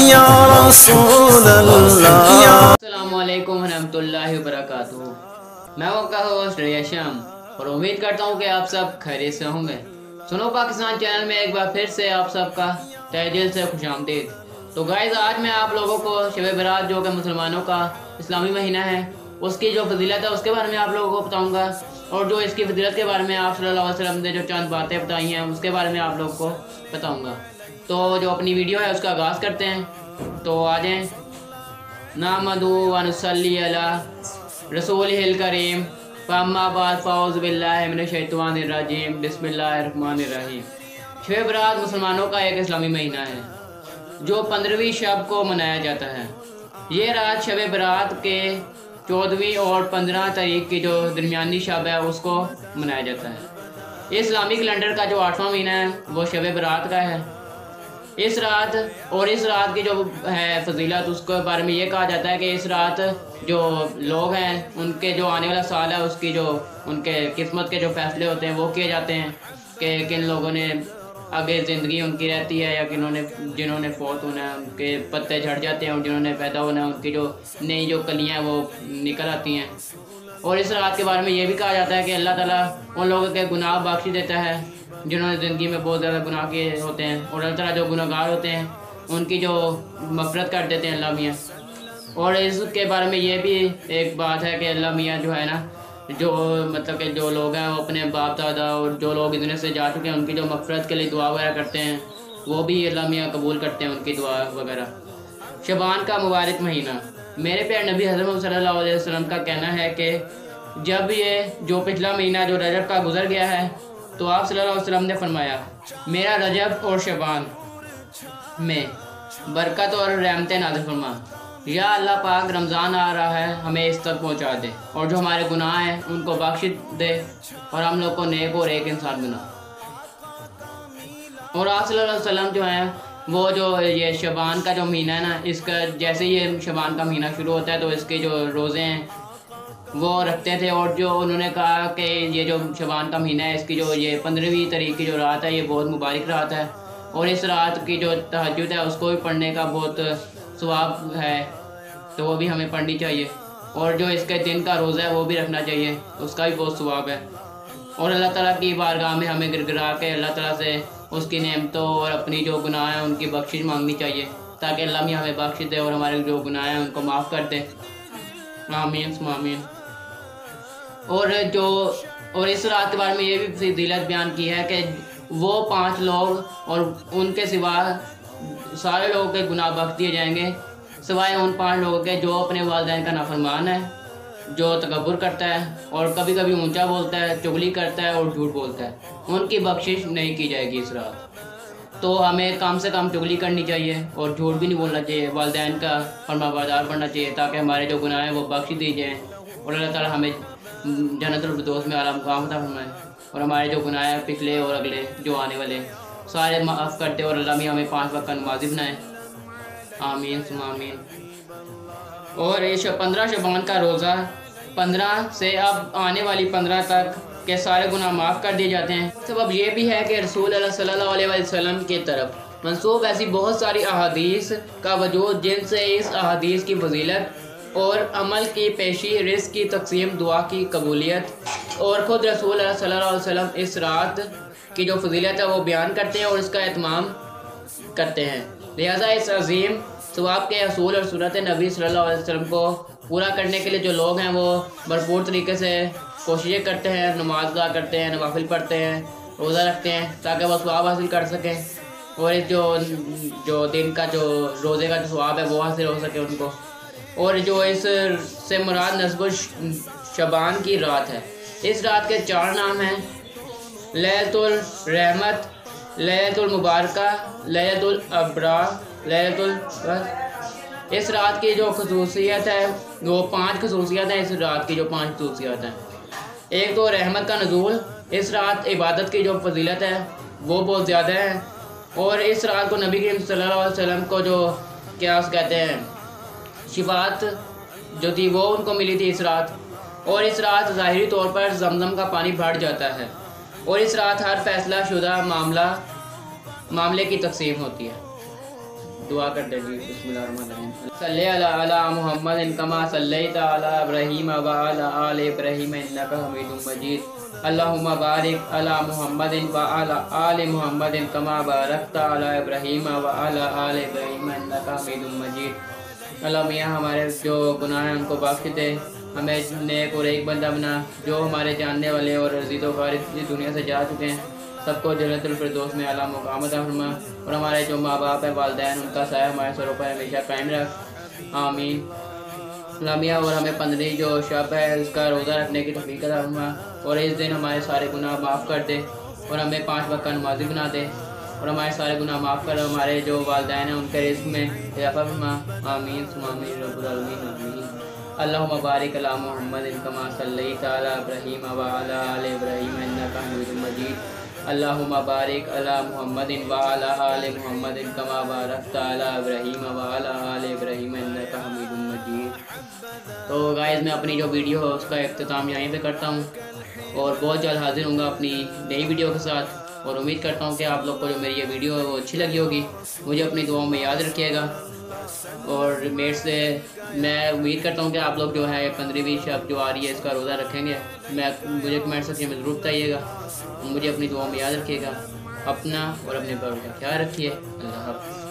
یا رسول اللہ۔ السلام علیکم ورحمۃ اللہ وبرکاتہ۔ میں ہوں کا ہوسٹ ریشم اور امید کرتا ہوں کہ آپ سب خیریت سے ہوں گے۔ سنو پاکستان چینل میں ایک بار پھر سے آپ سب کا تہہ دل سے خوش آمدید۔ تو گائز آج میں آپ لوگوں کو شب برات جو کہ مسلمانوں کا اسلامی مہینہ ہے اس کی جو فضیلت ہے اس کے بارے میں آپ لوگوں کو بتاؤں گا، اور جو اس کی فضیلت کے بارے میں آپ صلی اللہ علیہ وسلم نے جو چند باتیں بتائی ہیں اس کے بارے میں آپ لوگوں کو بتاؤں گا۔ تو جو اپنی ویڈیو ہے اس کا آغاز کرتے ہیں، تو آ جائیں۔ نحمدہ و نصلی علی رسولہ الکریم، فاما بعد فاعوذ باللہ من الشیطان الرجیم، بسم اللہ الرحمن الرحیم۔ شب برات مسلمانوں کا ایک اسلامی مہینہ ہے جو 15ویں شب کو منایا جاتا ہے۔ یہ رات شب برات کے 14ویں اور 15 تاریخ کی جو درمیانی شب ہے اس کو منایا جاتا ہے۔ اسلامی کیلنڈر کا جو 8واں مہینہ ہے وہ شب برات کا ہے۔ اس رات کی جو ہے فضیلت اس کے بارے میں یہ کہا جاتا ہے کہ اس رات جو لوگ ہیں ان کے جو آنے والا سال ہے اس کی جو ان کے قسمت کے جو فیصلے ہوتے ہیں وہ کیے جاتے ہیں کہ کن لوگوں نے آگے زندگی ان کی رہتی ہے یا جنہوں نے فوت ہونا ہے ان کے پتے جھڑ جاتے ہیں، اور جنہوں نے پیدا ہونا ہے ان کی جو نئی جو کلیاں وہ نکل آتی ہیں۔ اور اس رات کے بارے میں یہ بھی کہا جاتا ہے کہ اللہ تعالیٰ ان لوگوں کے گناہ بخش دیتا ہے جنہوں نے زندگی میں بہت زیادہ گناہ کیے ہوتے ہیں، اور اللہ تعالیٰ جو گناہ گار ہوتے ہیں ان کی جو مغفرت کر دیتے ہیں اللہ میاں۔ اور اس کے بارے میں یہ بھی ایک بات ہے کہ اللہ میاں جو ہے نا، جو مطلب کہ جو لوگ ہیں وہ اپنے باپ دادا اور جو لوگ اس دنیا سے جا چکے ہیں ان کی جو مغفرت کے لیے دعا وغیرہ کرتے ہیں وہ بھی اللہ میاں قبول کرتے ہیں ان کی دعا وغیرہ۔ شعبان کا مبارک مہینہ، میرے پیارے نبی حضرت صلی اللہ علیہ وسلم کا کہنا ہے کہ جب یہ جو پچھلا مہینہ جو رجب کا گزر گیا ہے تو آپ صلی اللہ علیہ وسلم نے فرمایا میرا رجب اور شعبان میں برکت اور رحمتیں نازل فرما۔ یا اللہ پاک رمضان آ رہا ہے ہمیں اس تک پہنچا دے، اور جو ہمارے گناہ ہیں ان کو بخش دے، اور ہم لوگ کو نیک اور ایک انسان بنا۔ اور آپ صلی اللہ علیہ وسلم جو ہیں وہ جو یہ شعبان کا جو مہینہ ہے نا، اس کا جیسے یہ شعبان کا مہینہ شروع ہوتا ہے تو اس کے جو روزے ہیں وہ رکھتے تھے، اور جو انہوں نے کہا کہ یہ جو شعبان کا مہینہ ہے اس کی جو یہ 15ویں تاریخ کی جو رات ہے یہ بہت مبارک رات ہے، اور اس رات کی جو تہجد ہے اس کو بھی پڑھنے کا بہت ثواب ہے، تو وہ بھی ہمیں پڑھنی چاہیے، اور جو اس کے دن کا روزہ ہے وہ بھی رکھنا چاہیے، اس کا بھی بہت ثواب ہے۔ اور اللہ تعالیٰ کی بارگاہ میں ہمیں گڑگڑا کے اللہ تعالیٰ سے اس کی نعمتوں اور اپنی جو گناہ ہیں ان کی بخشش مانگنی چاہیے تاکہ اللہ میاں ہمیں بخش دے اور ہمارے جو گناہ ہیں ان کو معاف کر دے، آمین ثم آمین۔ اور اس رات کے بارے میں یہ بھی فضیلت بیان کی ہے کہ وہ 5 لوگ اور ان کے سوا سارے لوگوں کے گناہ بخش دیے جائیں گے سوائے ان 5 لوگوں کے جو اپنے والدین کا نافرمان ہے، جو تکبر کرتا ہے اور کبھی کبھی اونچا بولتا ہے، چغلی کرتا ہے اور جھوٹ بولتا ہے، ان کی بخشش نہیں کی جائے گی اس رات۔ تو ہمیں کم سے کم چغلی کرنی چاہیے اور جھوٹ بھی نہیں بولنا چاہیے، والدین کا فرما بردار بننا چاہیے تاکہ ہمارے جو گناہ ہیں وہ بخش دی جائیں، اور اللہ تعالیٰ ہمیں جنت الفردوس میں اعلیٰ مقام عطا فرمائے، اور ہمارے جو گناہ ہیں پچھلے اور اگلے جو آنے والے سارے معاف کرتے، اور اللہ میاں ہمیں 5 وقت کا نمازی بنائے، آمین ثم آمین۔ اور 15 شعبان کا روزہ 15 سے اب آنے والی 15 تک کے سارے گناہ معاف کر دیے جاتے ہیں۔ سبب یہ بھی ہے کہ رسول اللہ صلی اللہ علیہ وسلم کی طرف منسوب ایسی بہت ساری احادیث کا وجود جن سے اس احادیث کی فضیلت اور عمل کی پیشی، رزق کی تقسیم، دعا کی قبولیت، اور خود رسول اللہ صلی اللہ علیہ وسلم اس رات کی جو فضیلت ہے وہ بیان کرتے ہیں اور اس کا اہتمام کرتے ہیں۔ لہٰذا اس عظیم ثواب کے حصول اور سنت نبی صلی اللہ علیہ وسلم کو پورا کرنے کے لیے جو لوگ ہیں وہ بھرپور طریقے سے کوششیں کرتے ہیں، نماز ادا کرتے ہیں، نوافل پڑھتے ہیں، روزہ رکھتے ہیں تاکہ وہ ثواب حاصل کر سکیں، اور اس جو دن کا جو روزے کا جو ثواب ہے وہ حاصل ہو سکے ان کو۔ اور جو اس سے مراد نصف شعبان کی رات ہے، اس رات کے 4 نام ہیں: لیلۃ الرحمت، لیلۃ المبارکہ، لیلۃ الابرار، لیلۃ القدر۔ اس رات کی جو خصوصیت ہے وہ 5 خصوصیت ہیں، اس رات کی جو 5 خصوصیت ہیں۔ ایک تو رحمت کا نزول، اس رات عبادت کی جو فضیلت ہے وہ بہت زیادہ ہے، اور اس رات کو نبی کریم صلی اللہ علیہ وسلم کو جو کیا کہتے ہیں شفاعت جو تھی وہ ان کو ملی تھی اس رات، اور اس رات ظاہری طور پر زمزم کا پانی بڑھ جاتا ہے، اور اس رات ہر فیصلہ شدہ معاملہ معاملے کی تقسیم ہوتی ہے۔ دعا کر دے جی۔ بسم اللہ الرحمن الرحیم۔ صلی اللہ علی محمد کما صلیت علی ابراہیم وعلی آل ابراہیم انک حمید مجید۔ اللہم بارک علی محمد وعلی آل محمد کما بارکت علی ابراہیم وعلی آل ابراہیم انک حمید مجید۔ اللہ میاں ہمارے جو گناہ ہیں ان کو بخش دے، ہمیں نیک اور ایک بندہ بنا، جو ہمارے جاننے والے اور عزیز و فارغ اس دنیا سے جا چکے ہیں سب کو جنت الفردوس میں اعلیٰ مقام عطا فرما، اور ہمارے جو ماں باپ ہیں، والدین، ان کا سایہ ہمارے سروں پر ہمیشہ قائم رکھ، آمین۔ لامیہ اور ہمیں 15 جو شب ہے اس کا روزہ رکھنے کی توفیق عطا فرما، اور اس دن ہمارے سارے گناہ معاف کر دے، اور ہمیں 5 وقت نمازی بنا دے، اور ہمارے سارے گناہ معاف کر ہمارے جو والدین ہیں ان کے رزق میں اضافہ فرما، آمین ثم آمین رب العالمین آمین۔ اللہم بارک علی محمد کما صلیت علی ابراہیم وعلی آل ابراہیم انک حمید مجید۔ اللہم بارک علی محمد وعلی آل محمد کما بارکت علی ابراہیم وعلی آل ابراہیم انک حمید مجید۔ تو گائز میں اپنی جو ویڈیو ہے اس کا اختتام یہیں پہ کرتا ہوں، اور بہت جلد حاضر ہوں گا اپنی نئی ویڈیو کے ساتھ، اور امید کرتا ہوں کہ آپ لوگ کو جو میری یہ ویڈیو ہے وہ اچھی لگی ہوگی۔ مجھے اپنی دعاؤں میں یاد رکھیے گا، اور میرے سے میں امید کرتا ہوں کہ آپ لوگ جو ہے 15ویں شب جو آ رہی ہے اس کا روزہ رکھیں گے۔ مجھے کمنٹ سیکشن میں ضرور بتائیے گا، مجھے اپنی دعاؤں میں یاد رکھیے گا، اپنا اور اپنے بڑوں کا خیال رکھیے۔ اللہ حافظ۔